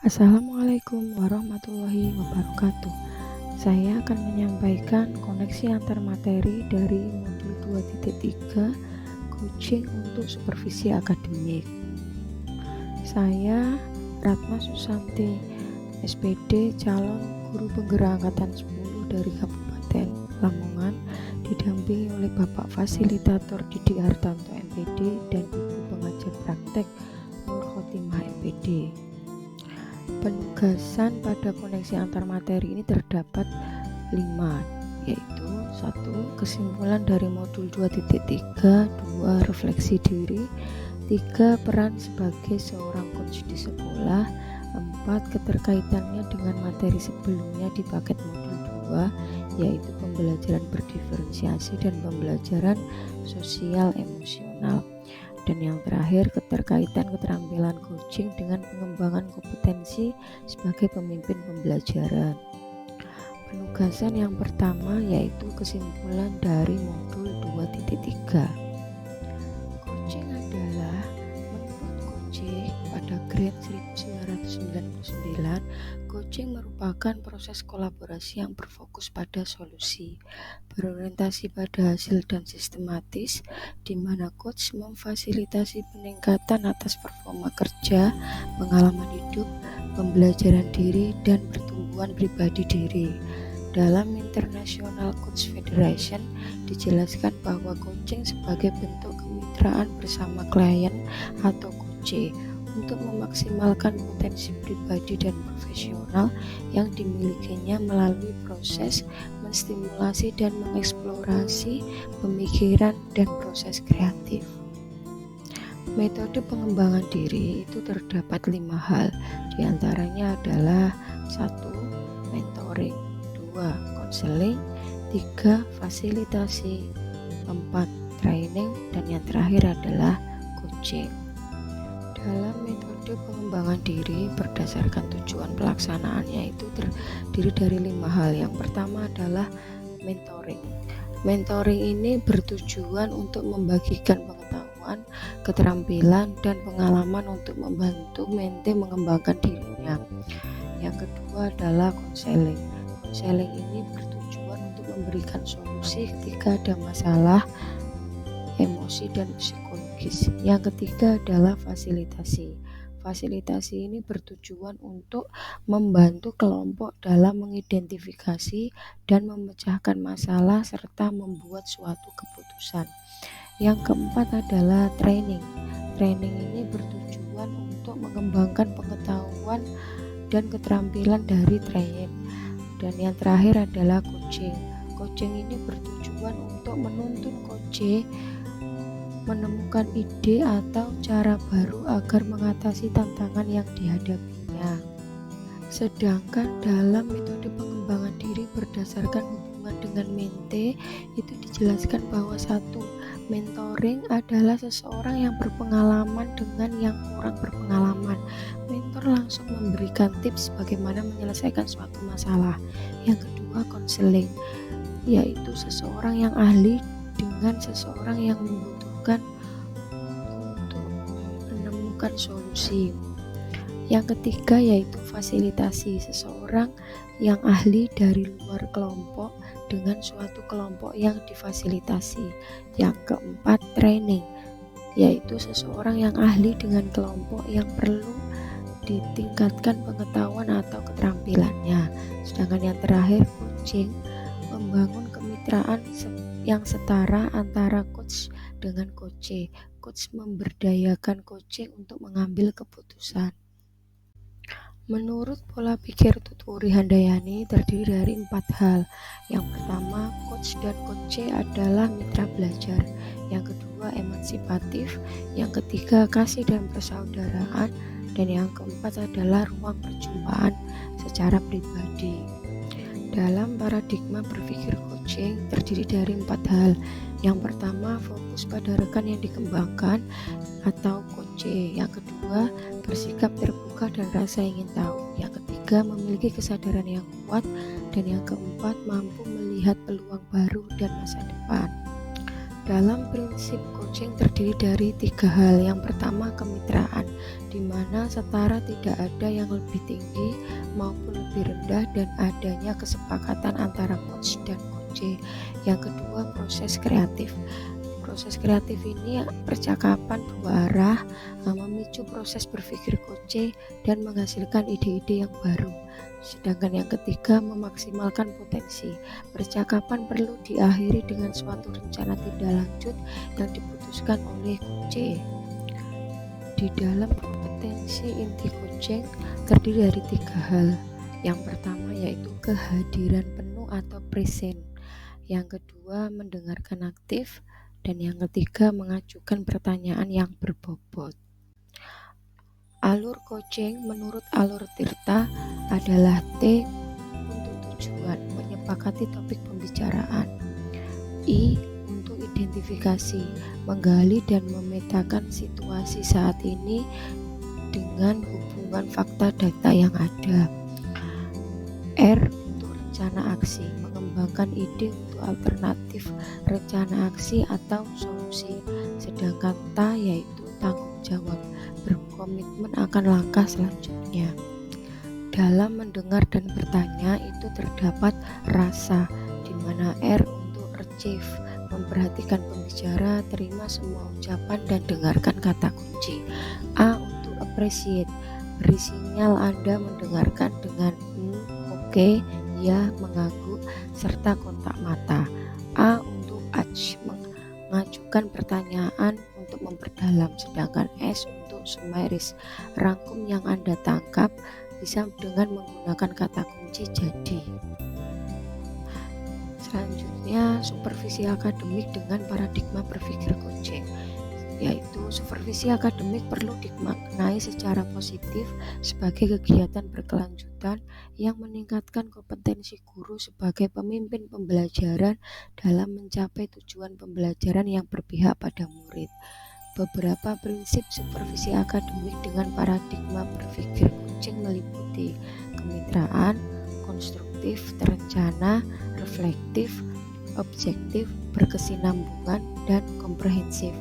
Assalamualaikum warahmatullahi wabarakatuh. Saya akan menyampaikan koneksi antar materi dari modul 2.3 coaching untuk supervisi akademik. Saya Ratna Susanti, SPD calon guru penggerak angkatan 10 dari Kabupaten Lamongan, didampingi oleh Bapak Fasilitator Didi Hartanto MPD dan Ibu Pengajar Praktek Nur Khotimah MPD. Penugasan pada koneksi antar materi ini terdapat 5, yaitu 1. Kesimpulan dari modul 2.3, 2. Refleksi diri, 3. Peran sebagai seorang coach di sekolah, 4. Keterkaitannya dengan materi sebelumnya di paket modul 2, yaitu pembelajaran berdiferensiasi dan pembelajaran sosial emosional. Dan yang terakhir, keterkaitan keterampilan coaching dengan pengembangan kompetensi sebagai pemimpin pembelajaran. Penugasan yang pertama yaitu kesimpulan dari modul 2.3. Coaching adalah, menurut coaching pada grade 1999, coaching merupakan proses kolaborasi yang berfokus pada solusi, berorientasi pada hasil dan sistematis, di mana coach memfasilitasi peningkatan atas performa kerja, pengalaman hidup, pembelajaran diri, dan pertumbuhan pribadi diri. Dalam International Coach Federation dijelaskan bahwa coaching sebagai bentuk kemitraan bersama klien atau coach untuk memaksimalkan potensi pribadi dan profesional yang dimilikinya melalui proses menstimulasi dan mengeksplorasi pemikiran dan proses kreatif. Metode pengembangan diri itu terdapat 5 hal, diantaranya adalah 1. Mentoring, 2. Konseling, 3. Fasilitasi, 4. Training, dan yang terakhir adalah coaching. Dalam metode pengembangan diri berdasarkan tujuan pelaksanaannya itu terdiri dari 5 hal. Yang pertama adalah mentoring. Mentoring ini bertujuan untuk membagikan pengetahuan, keterampilan, dan pengalaman untuk membantu mente mengembangkan dirinya. Yang kedua adalah konseling. Konseling ini bertujuan untuk memberikan solusi ketika ada masalah emosi dan psikologis. Yang ketiga adalah fasilitasi. Fasilitasi ini bertujuan untuk membantu kelompok dalam mengidentifikasi dan memecahkan masalah serta membuat suatu keputusan. Yang keempat adalah training. Training ini bertujuan untuk mengembangkan pengetahuan dan keterampilan dari trainer. Dan yang terakhir adalah coaching. Coaching ini bertujuan untuk menuntun coach menemukan ide atau cara baru agar mengatasi tantangan yang dihadapinya. Sedangkan dalam metode pengembangan diri berdasarkan hubungan dengan mente itu dijelaskan bahwa 1. Mentoring adalah seseorang yang berpengalaman dengan yang kurang berpengalaman. Mentor langsung memberikan tips bagaimana menyelesaikan suatu masalah. Yang kedua, konseling, yaitu seseorang yang ahli dengan seseorang yang membutuhkan untuk menemukan solusi. Yang ketiga yaitu fasilitasi, seseorang yang ahli dari luar kelompok dengan suatu kelompok yang difasilitasi. Yang keempat, training, yaitu seseorang yang ahli dengan kelompok yang perlu ditingkatkan pengetahuan atau keterampilannya. Sedangkan yang terakhir, coaching, membangun kemitraan yang setara antara coach dengan coach. Coach memberdayakan coach untuk mengambil keputusan. Menurut pola pikir Tutwuri Handayani terdiri dari 4 hal. Yang pertama, coach dan coach adalah mitra belajar. Yang kedua, emansipatif. Yang ketiga, kasih dan persaudaraan. Dan yang keempat adalah ruang perjumpaan secara pribadi. Dalam paradigma berpikir coaching terdiri dari 4 hal. Yang pertama, fokus pada rekan yang dikembangkan atau coach. Yang kedua, bersikap terbuka dan rasa ingin tahu. Yang ketiga, memiliki kesadaran yang kuat. Dan yang keempat, mampu melihat peluang baru dan masa depan. Dalam prinsip coaching coaching terdiri dari 3 hal. Yang pertama, kemitraan, di mana setara tidak ada yang lebih tinggi maupun lebih rendah dan adanya kesepakatan antara coach dan coach. Yang kedua, proses kreatif. Proses kreatif ini percakapan dua arah, memicu proses berpikir coach dan menghasilkan ide-ide yang baru. Sedangkan yang ketiga, memaksimalkan potensi. Percakapan perlu diakhiri dengan suatu rencana tindak lanjut yang diputuskan oleh coach. Di dalam kompetensi inti coaching terdiri dari 3 hal. Yang pertama yaitu kehadiran penuh atau present. Yang kedua, mendengarkan aktif. Dan yang ketiga, mengajukan pertanyaan yang berbobot. Alur coaching menurut Alur Tirta adalah T untuk tujuan, menyepakati topik pembicaraan. I untuk identifikasi, menggali dan memetakan situasi saat ini dengan hubungan fakta data yang ada. R untuk rencana aksi, mengembangkan ide untuk alternatif rencana aksi atau solusi. Sedangkan T yaitu tanggung jawab, berkomitmen akan langkah selanjutnya. Dalam mendengar dan bertanya itu terdapat rasa, di mana R untuk receive, memperhatikan pembicara, terima semua ucapan dan dengarkan kata kunci. A untuk appreciate, beri sinyal Anda mendengarkan dengan oke, ya, mengangguk, serta kontak mata. A untuk ask, mengajukan pertanyaan untuk memperdalam. Sedangkan S untuk summaries, rangkum yang Anda tangkap, bisa dengan menggunakan kata kunci jadi. Selanjutnya, supervisi akademik dengan paradigma berpikir coaching, yaitu supervisi akademik perlu dimaknai secara positif sebagai kegiatan berkelanjutan yang meningkatkan kompetensi guru sebagai pemimpin pembelajaran dalam mencapai tujuan pembelajaran yang berpihak pada murid. Beberapa prinsip supervisi akademik dengan paradigma berpikir coaching meliputi kemitraan, konstruktif, terencana, reflektif, objektif, berkesinambungan, dan komprehensif.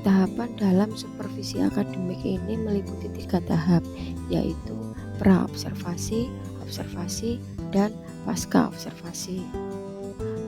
Tahapan dalam supervisi akademik ini meliputi 3 tahap, yaitu pra-observasi, observasi, dan pasca observasi.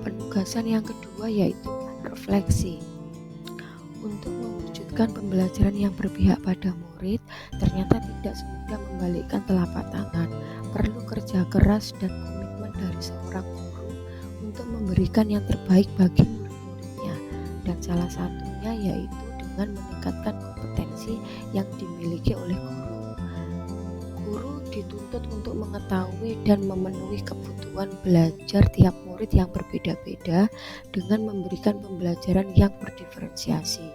Penugasan yang kedua yaitu refleksi. Untuk mewujudkan pembelajaran yang berpihak pada murid, ternyata tidak semudah membalikkan telapak tangan. Perlu kerja keras dan komitmen dari seorang guru untuk memberikan yang terbaik bagi murid-muridnya, dan salah satunya yaitu dengan meningkatkan kompetensi yang dimiliki oleh guru. Guru dituntut untuk mengetahui dan memenuhi kebutuhan belajar tiap murid yang berbeda-beda dengan memberikan pembelajaran yang berdiferensiasi.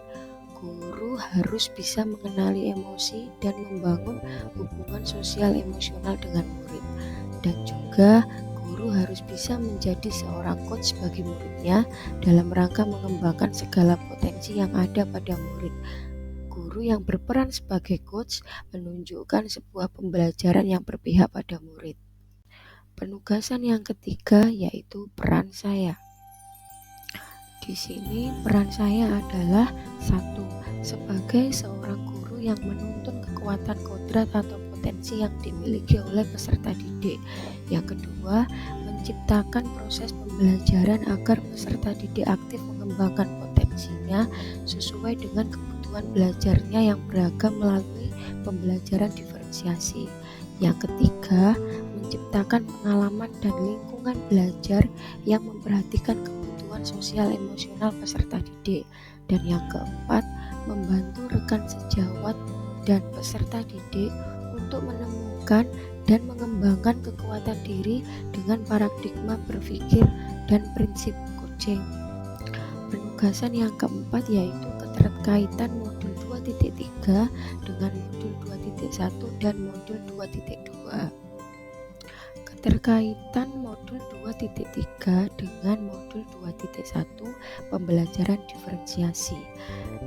Guru harus bisa mengenali emosi dan membangun hubungan sosial emosional dengan murid, dan juga guru harus bisa menjadi seorang coach bagi muridnya dalam rangka mengembangkan segala potensi yang ada pada murid. Guru yang berperan sebagai coach menunjukkan sebuah pembelajaran yang berpihak pada murid. Penugasan yang ketiga yaitu peran saya. Di sini peran saya adalah 1. Sebagai seorang guru yang menuntun kekuatan kodrat atau potensi yang dimiliki oleh peserta didik. Yang kedua, menciptakan proses pembelajaran agar peserta didik aktif mengembangkan potensinya sesuai dengan kebutuhan belajarnya yang beragam melalui pembelajaran diferensiasi. Yang ketiga, menciptakan pengalaman dan lingkungan belajar yang memperhatikan kebutuhan sosial emosional peserta didik. Dan yang keempat, membantu rekan sejawat dan peserta didik untuk menemukan dan mengembangkan kekuatan diri dengan paradigma berpikir dan prinsip coaching. Penugasan yang keempat yaitu keterkaitan modul 2.3 dengan modul 2.1 dan modul 2.2. Keterkaitan modul 2.3 dengan modul 2.1 pembelajaran diferensiasi,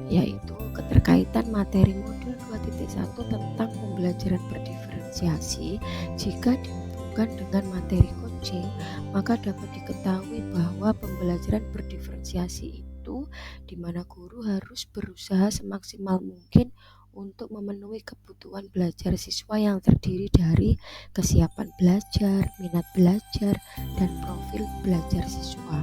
yaitu keterkaitan materi modul 2.1 tentang pembelajaran berdiferensiasi jika dihubungkan dengan materi coaching, maka dapat diketahui bahwa pembelajaran berdiferensiasi waktu di mana guru harus berusaha semaksimal mungkin untuk memenuhi kebutuhan belajar siswa yang terdiri dari kesiapan belajar, minat belajar, dan profil belajar siswa.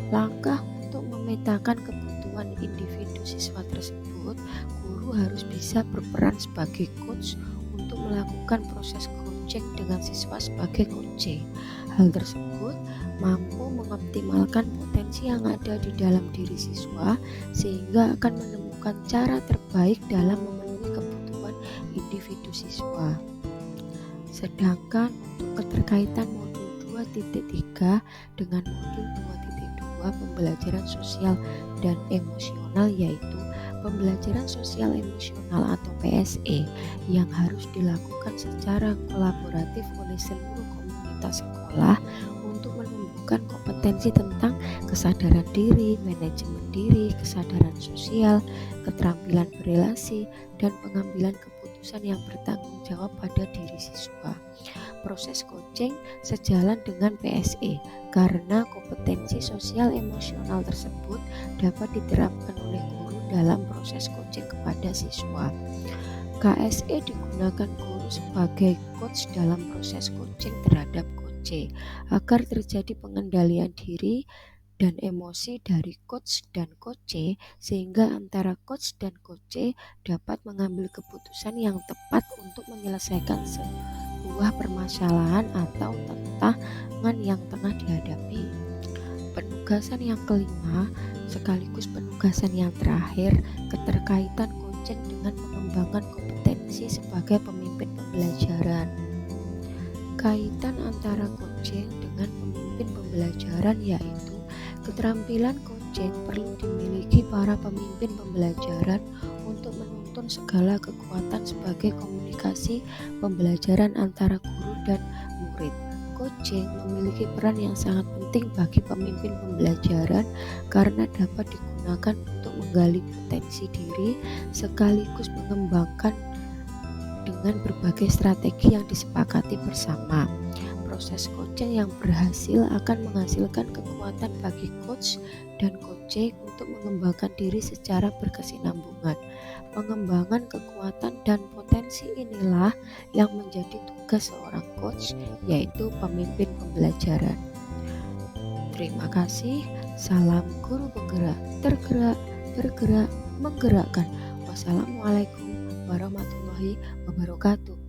Langkah untuk memetakan kebutuhan individu siswa tersebut, guru harus bisa berperan sebagai coach untuk melakukan proses coaching dengan siswa sebagai coach. Hal tersebut mampu mengoptimalkan potensi yang ada di dalam diri siswa sehingga akan menemukan cara terbaik dalam memenuhi kebutuhan individu siswa. Sedangkan untuk keterkaitan modul 2.3 dengan modul 2.2 pembelajaran sosial dan emosional, yaitu pembelajaran sosial emosional atau PSE yang harus dilakukan secara kolaboratif oleh seluruh komunitas sekolah untuk menumbuhkan kompetensi tentang kesadaran diri, manajemen diri, kesadaran sosial, keterampilan berelasi, dan pengambilan keputusan yang bertanggung jawab pada diri siswa. Proses coaching sejalan dengan PSE karena kompetensi sosial emosional tersebut dapat diterapkan oleh guru dalam proses coaching kepada siswa. KSE digunakan guru sebagai coach dalam proses coaching terhadap coach agar terjadi pengendalian diri dan emosi dari coach dan coach sehingga antara coach dan coach dapat mengambil keputusan yang tepat untuk menyelesaikan sebuah permasalahan atau tantangan yang tengah dihadapi. Penugasan yang kelima sekaligus penugasan yang terakhir, keterkaitan coaching dengan mengembangkan kompetensi sebagai pemimpin pembelajaran. Kaitan antara coaching dengan pemimpin pembelajaran yaitu keterampilan coaching perlu dimiliki para pemimpin pembelajaran untuk menuntun segala kekuatan sebagai komunikasi pembelajaran antara guru dan murid. Coaching memiliki peran yang sangat penting bagi pemimpin pembelajaran karena dapat digunakan untuk menggali potensi diri sekaligus mengembangkan dengan berbagai strategi yang disepakati bersama. Proses coaching yang berhasil akan menghasilkan kekuatan bagi coach dan coach untuk mengembangkan diri secara berkesinambungan. Pengembangan kekuatan dan potensi inilah yang menjadi tugas seorang coach, yaitu pemimpin pembelajaran. Terima kasih. Salam guru penggerak, tergerak, bergerak, menggerakkan. Wassalamualaikum warahmatullahi wabarakatuh.